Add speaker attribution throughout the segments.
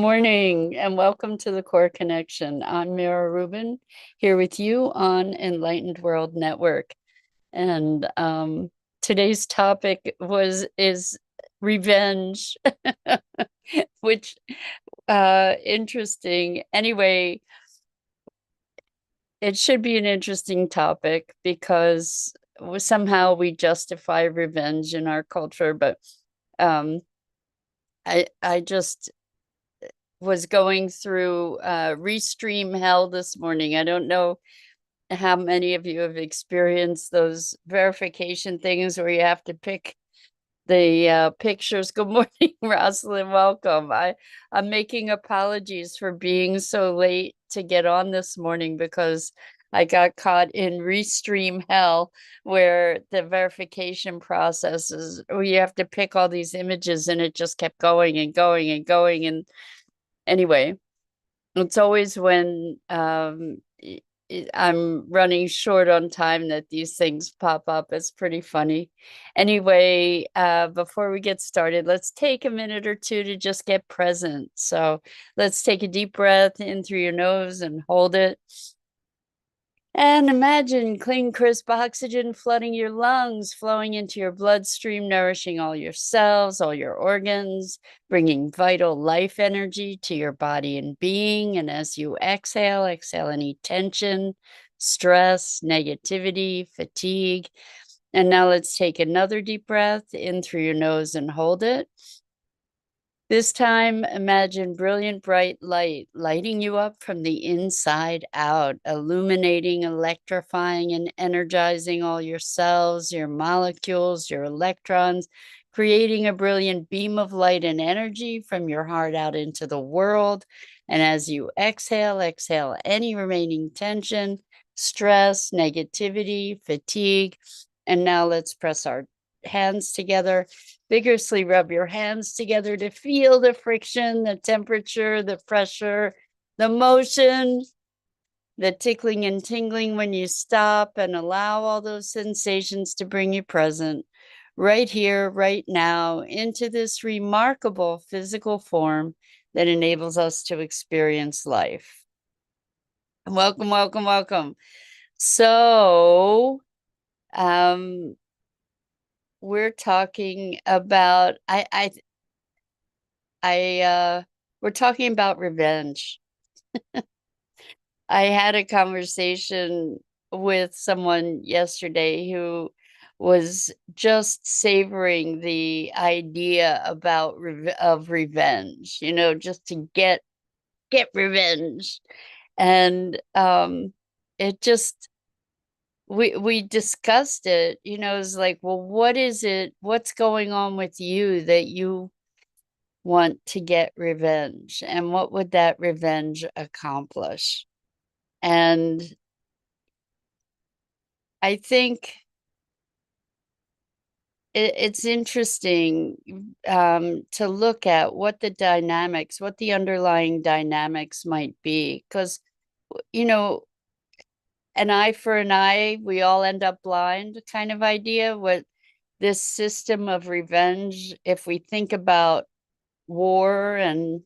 Speaker 1: morning and welcome to the Core Connection. I'm Mira Rubin here with you on Enlightened World Network. And today's topic is revenge, which interesting. Anyway, it should be an interesting topic because somehow we justify revenge in our culture, but um, I just was going through Restream Hell this morning. I don't know how many of you have experienced those verification things where you have to pick the pictures. Good morning, Rosalind. Welcome. I'm making apologies for being so late to get on this morning because I got caught in Restream Hell, where the verification process is where you have to pick all these images, and it just kept going and going and going. And anyway, it's always when I'm running short on time that these things pop up. It's pretty funny. Anyway, before we get started, let's take a minute or two to just get present. So let's take a deep breath in through your nose and hold it. And imagine clean, crisp oxygen flooding your lungs, flowing into your bloodstream, nourishing all your cells, all your organs, bringing vital life energy to your body and being. And as you exhale, exhale any tension, stress, negativity, fatigue. And now let's take another deep breath in through your nose and hold it. This time, imagine brilliant bright light lighting you up from the inside out, illuminating, electrifying, and energizing all your cells, your molecules, your electrons, creating a brilliant beam of light and energy from your heart out into the world. And as you exhale, exhale any remaining tension, stress, negativity, fatigue. And now let's press our hands together. Vigorously rub your hands together to feel the friction, the temperature, the pressure, the motion, the tickling and tingling when you stop, and allow all those sensations to bring you present right here, right now, into this remarkable physical form that enables us to experience life. Welcome, welcome, welcome. So, we're talking about we're talking about revenge. I had a conversation with someone yesterday who was just savoring the idea about of revenge, just to get revenge. And it just we discussed it, it's like, well, what is it? What's going on with you that you want to get revenge? And what would that revenge accomplish? And I think it's interesting to look at what the dynamics, what the underlying dynamics might be. Because, an eye for an eye, we all end up blind kind of idea. What this system of revenge, if we think about war and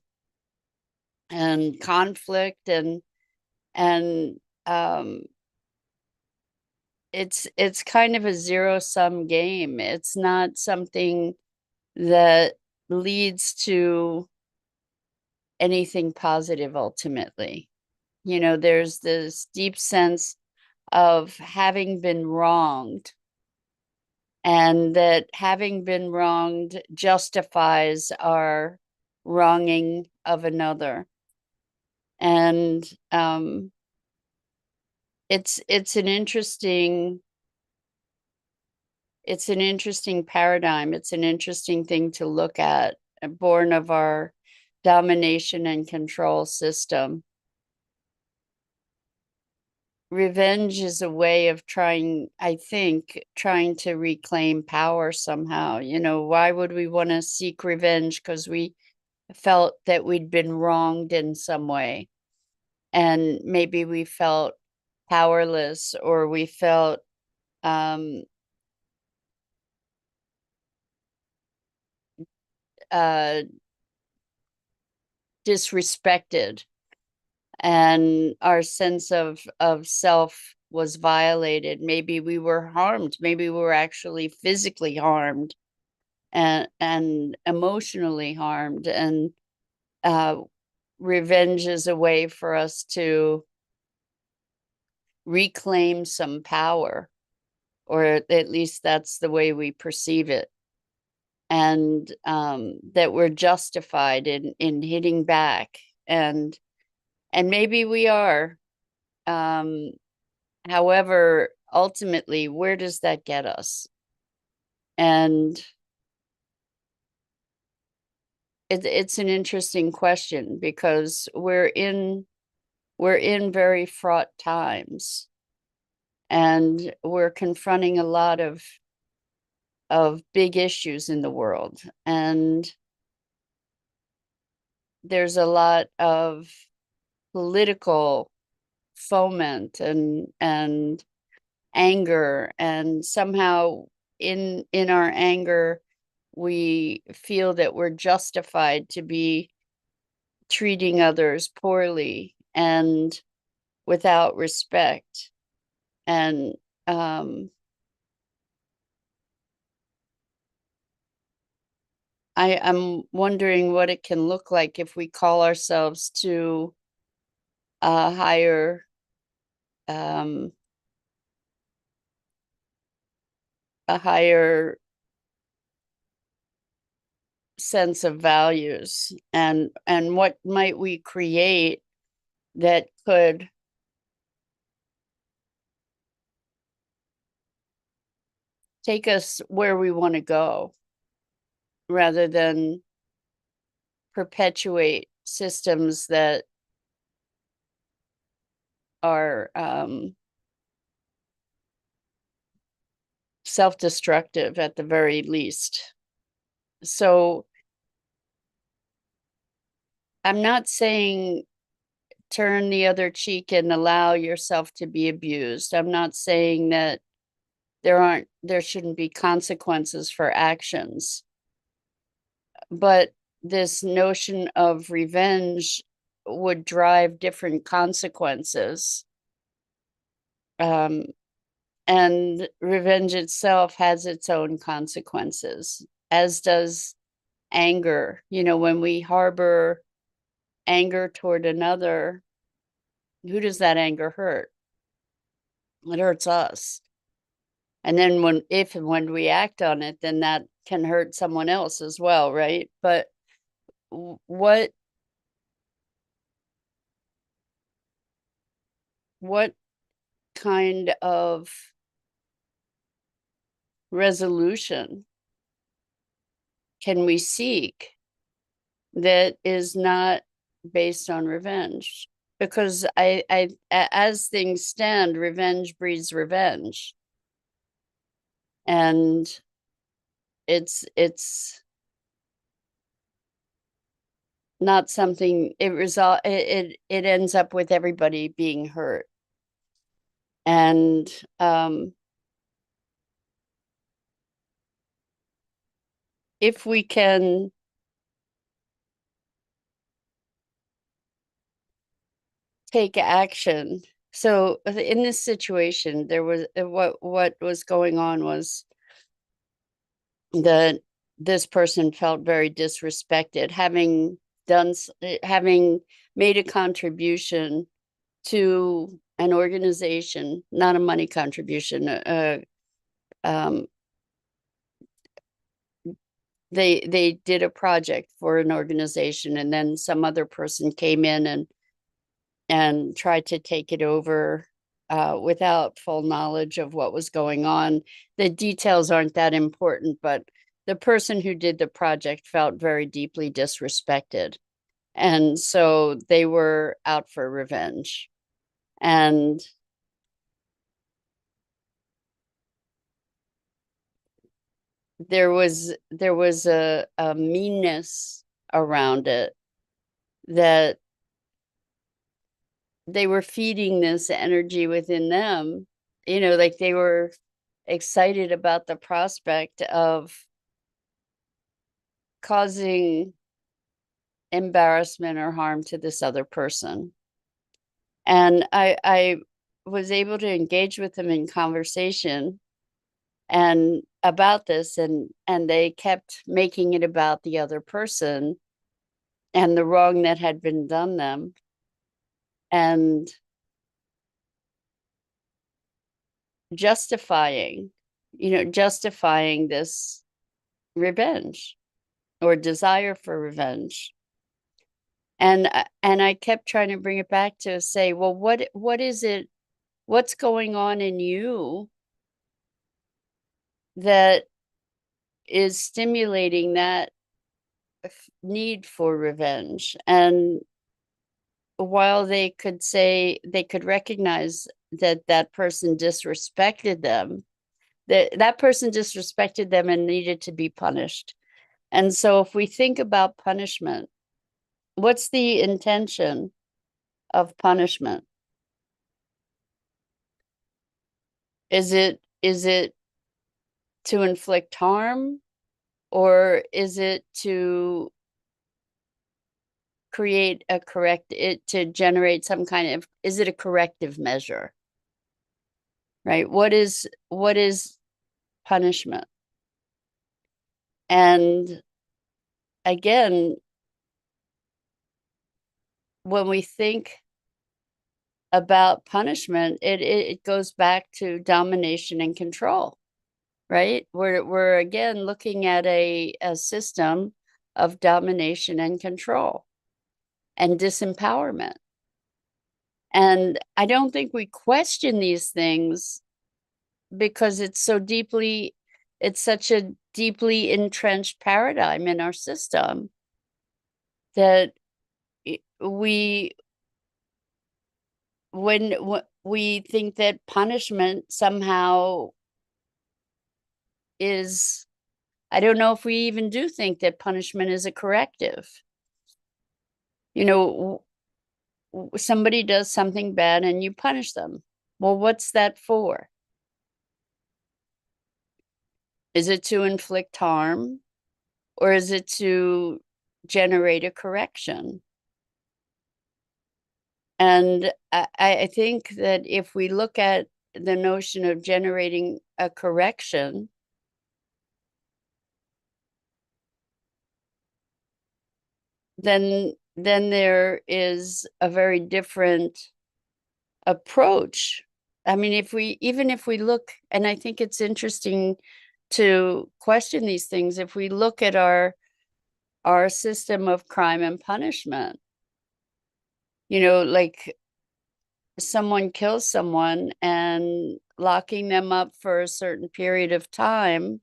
Speaker 1: conflict and it's kind of a zero-sum game. It's not something that leads to anything positive ultimately. There's this deep sense of having been wronged, and that having been wronged justifies our wronging of another. And it's an interesting paradigm. It's an interesting thing to look at, born of our domination and control system. Revenge is a way of trying to reclaim power somehow. Why would we want to seek revenge? Because we felt that we'd been wronged in some way. And maybe we felt powerless, or we felt disrespected and our sense of self was violated. Maybe we were harmed. Maybe we were actually physically harmed and emotionally harmed. And revenge is a way for us to reclaim some power, or at least that's the way we perceive it. And that we're justified in hitting back. And maybe we are. However, ultimately, where does that get us? And it's an interesting question, because we're in very fraught times, and we're confronting a lot of big issues in the world, and there's a lot of political foment and anger, and somehow in our anger we feel that we're justified to be treating others poorly and without respect. And I'm wondering what it can look like if we call ourselves to a higher a higher sense of values, and what might we create that could take us where we want to go, rather than perpetuate systems that are self-destructive at the very least. So I'm not saying turn the other cheek and allow yourself to be abused. I'm not saying that there shouldn't be consequences for actions. But this notion of revenge would drive different consequences. And revenge itself has its own consequences, as does anger. When we harbor anger toward another, who does that anger hurt? It hurts us. And then when we act on it, then that can hurt someone else as well, right? But what kind of resolution can we seek that is not based on revenge? Because as things stand, revenge breeds revenge, and it's not something. It ends up with everybody being hurt. And if we can take action. So in this situation, there was what was going on was that this person felt very disrespected, having made a contribution to an organization, not a money contribution. They did a project for an organization, and then some other person came in and tried to take it over without full knowledge of what was going on. The details aren't that important, but the person who did the project felt very deeply disrespected. And so they were out for revenge. And there was a meanness around it, that they were feeding this energy within them, like they were excited about the prospect of causing embarrassment or harm to this other person. And I was able to engage with them in conversation and about this, and they kept making it about the other person and the wrong that had been done them, and justifying justifying this revenge or desire for revenge. And I kept trying to bring it back to say, well, what is it, what's going on in you that is stimulating that need for revenge? And while they could say, they could recognize that that person disrespected them, that person disrespected them and needed to be punished. And so if we think about punishment, what's the intention of punishment? Is it to inflict harm, or is it to create a to generate some kind of, is it a corrective measure? Right? What is punishment? And again, when we think about punishment, it goes back to domination and control, right? We're again looking at a system of domination and control and disempowerment. And I don't think we question these things because it's such a deeply entrenched paradigm in our system that we when we think that punishment somehow is, I don't know if we even do think that punishment is a corrective. Somebody does something bad and you punish them. Well, what's that for? Is it to inflict harm, or is it to generate a correction? And I think that if we look at the notion of generating a correction, then there is a very different approach. I mean, if we look, and I think it's interesting to question these things, if we look at our system of crime and punishment, like someone kills someone and locking them up for a certain period of time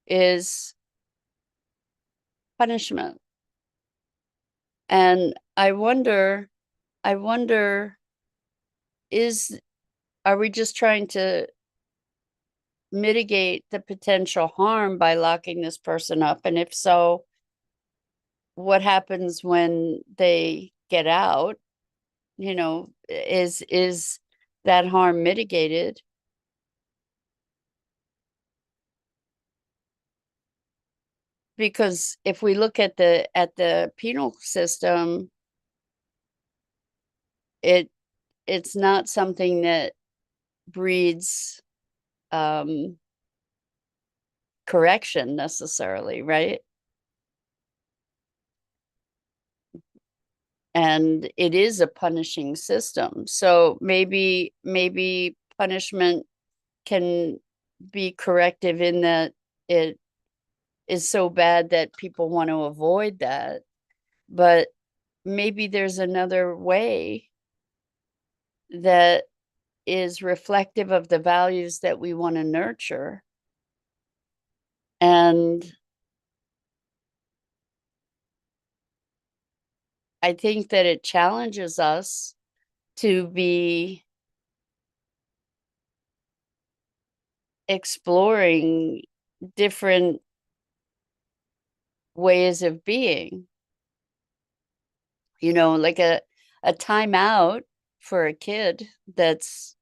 Speaker 1: is punishment. And I wonder, are we just trying to mitigate the potential harm by locking this person up? And if so, what happens when they get out? Is that harm mitigated? Because if we look at the penal system, it's not something that breeds correction necessarily, right? And it is a punishing system. So maybe punishment can be corrective in that it is so bad that people want to avoid that. But maybe there's another way that is reflective of the values that we want to nurture. And I think that it challenges us to be exploring different ways of being, like a timeout for a kid that's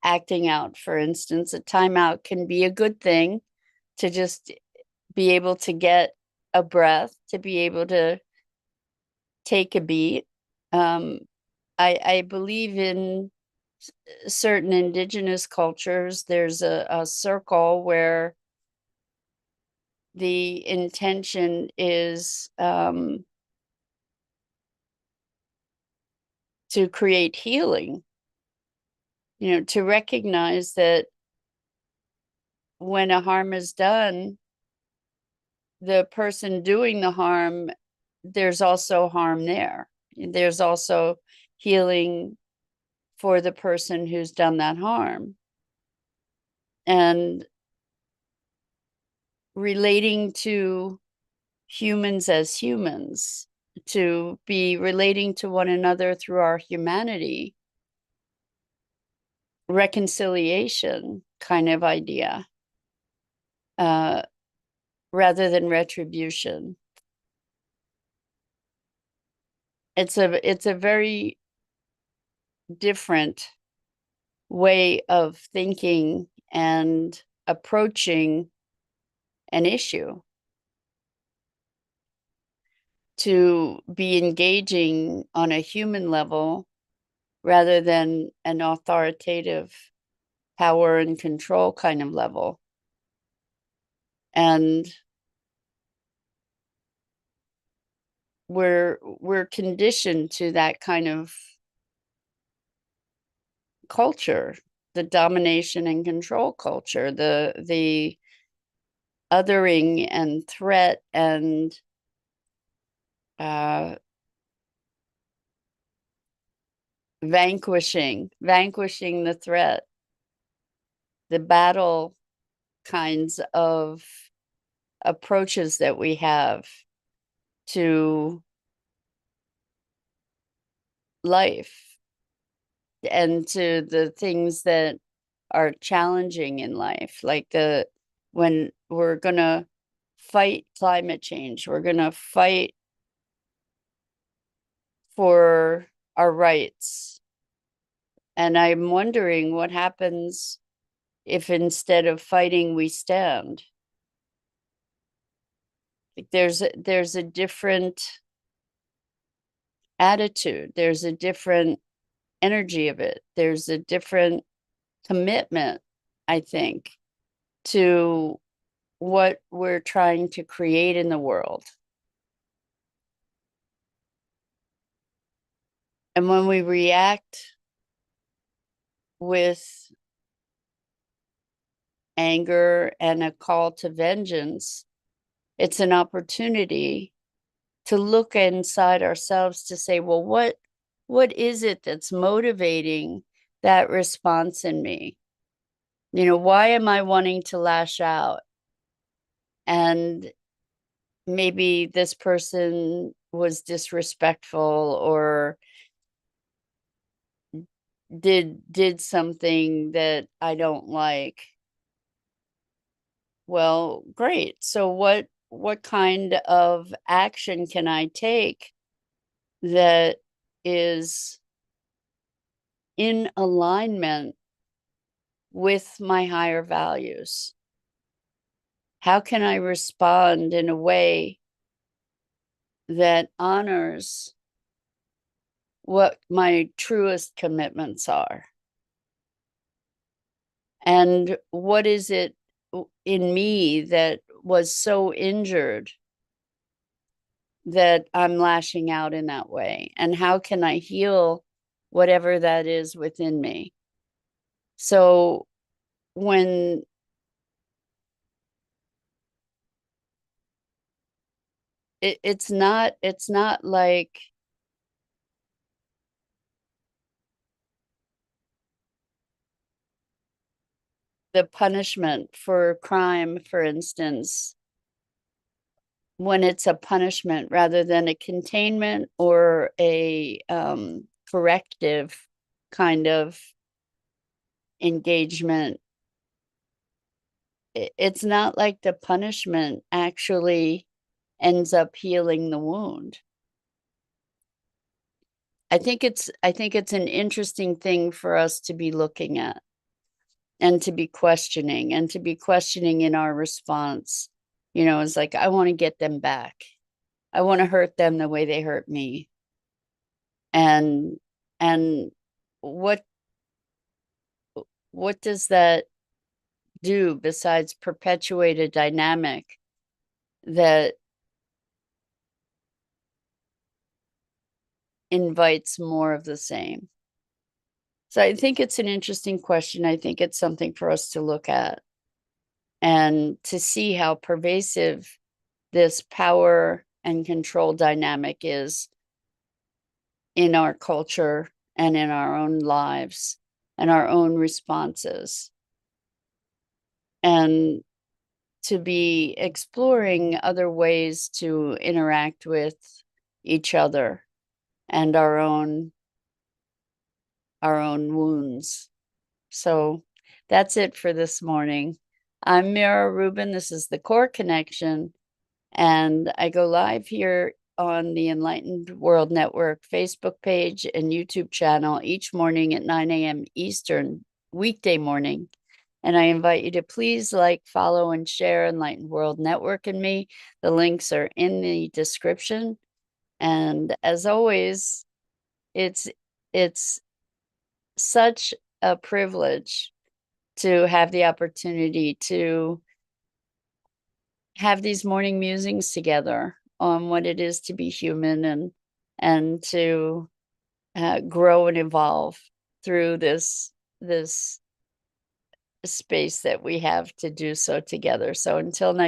Speaker 1: acting out, for instance. A timeout can be a good thing to just be able to get a breath, to be able to take a beat. I believe in certain indigenous cultures, there's a circle where the intention is to create healing, to recognize that when a harm is done, the person doing the harm, there's also harm there. There's also healing for the person who's done that harm. And relating to humans as humans, to be relating to one another through our humanity, reconciliation kind of idea, rather than retribution. It's a very different way of thinking and approaching an issue, to be engaging on a human level rather than an authoritative power and control kind of level. And we're conditioned to that kind of culture, the domination and control culture, the othering and threat and vanquishing the threat, the battle kinds of approaches that we have to life and to the things that are challenging in life, like when we're going to fight climate change, we're going to fight for our rights. And I'm wondering what happens if instead of fighting, we stand. Like there's a different attitude, there's a different energy of it, there's a different commitment, I think, to what we're trying to create in the world. And when we react with anger and a call to vengeance, it's an opportunity to look inside ourselves to say, well, what is it that's motivating that response in me? Why am I wanting to lash out? And maybe this person was disrespectful or did something that I don't like. Well, great. So what kind of action can I take that is in alignment with my higher values? How can I respond in a way that honors what my truest commitments are? And what is it in me that was so injured that I'm lashing out in that way? And how can I heal whatever that is within me? So when it's not like the punishment for crime, for instance, when it's a punishment rather than a containment or a corrective kind of engagement, it's not like the punishment actually ends up healing the wound. I think it's an interesting thing for us to be looking at and to be questioning in our response. It's like, I want to get them back. I want to hurt them the way they hurt me. And and what what does that do besides perpetuate a dynamic that invites more of the same? So I think it's an interesting question. I think it's something for us to look at and to see how pervasive this power and control dynamic is in our culture and in our own lives and our own responses. And to be exploring other ways to interact with each other and our own wounds. So that's it for this morning. I'm Mira Rubin. This is the Core Connection, and I go live here on the Enlightened World Network Facebook page and YouTube channel each morning at 9 a.m. Eastern, weekday morning. And I invite you to please like, follow, and share Enlightened World Network and me. The links are in the description. And as always, it's such a privilege to have the opportunity to have these morning musings together on what it is to be human and to grow and evolve through this space that we have to do so together. So until next